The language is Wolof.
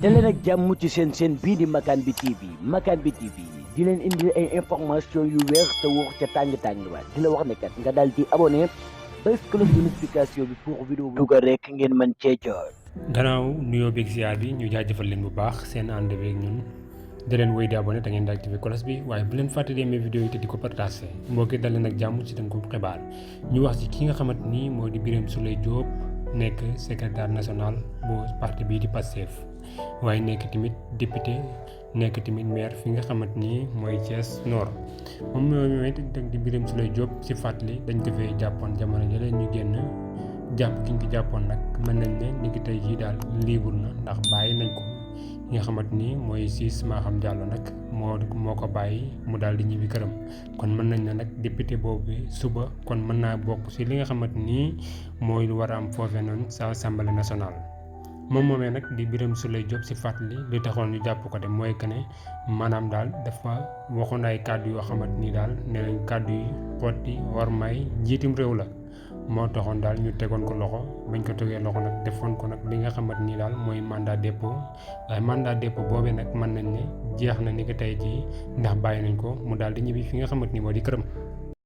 daleen ak jàmm ci seen bii di Makane bi TV Makane bi TV di leen indi ay information yu wér te wóor ca tàng-tàng ba di la wax ne kat nga daal di abonné bés cloche de notification bi pour vidéo bu dugal rek ngeen mën cee jot. gannaaw nuyoo beeg ziar bi ñu jaajëfal leen bu baax seen ànd beeg ñun di leen wéy di abonné te ngeen di activé cloche bi waaye bu leen fàtte di aimer vidéo yi te di ko partagé mbokki dal leen ak jàmm ci tënku xibaar ñu wax ci ki nga xamante ni moo di Birame Souleye Diop nekk secrétaire national bu parti bii di Pastef waaye nekk tamit député nekk tamit maire fi nga xamante ni mooy Thiès Nord moom mooy di Birame Souleye Diop ci fàttali dañ ko fee jàppoon jamono jëlee ñu génn jàpp ki ñu ko jàppoon nag mën nañ ne ni ki tey jii daal libre na ndax bàyyi nañ ko ki nga xamante ni mooy Ciss Maham Diallo nag moo ko bàyyi mu daal di ñibbi këram kon mën nañ ne nag député boobu suba kon mën naa bokk ci li nga xamante ni mooy lu war a am foofee noonu sa assemblée nationale. moom moomee nag di Birame Souleye Diop ci fàttali li taxoon ñu jàpp ko de mooy que ne maanaam daal dafa waxoon ay kàddu yoo xamante ni daal nee nañ kàddu yi xotti war may njiitum réew la. moo taxoon daal ñu tegoon ko loxo bañ ko tegee loxo nag defoon ko nag li nga xamante ni daal mooy mandat dépôt waaye mandat dépôt boobee nag mën nañ ne jeex na ni ko tey jii ndax bàyyi nañ ko mu daal di ñibbi fi nga xamante ni moo di këram.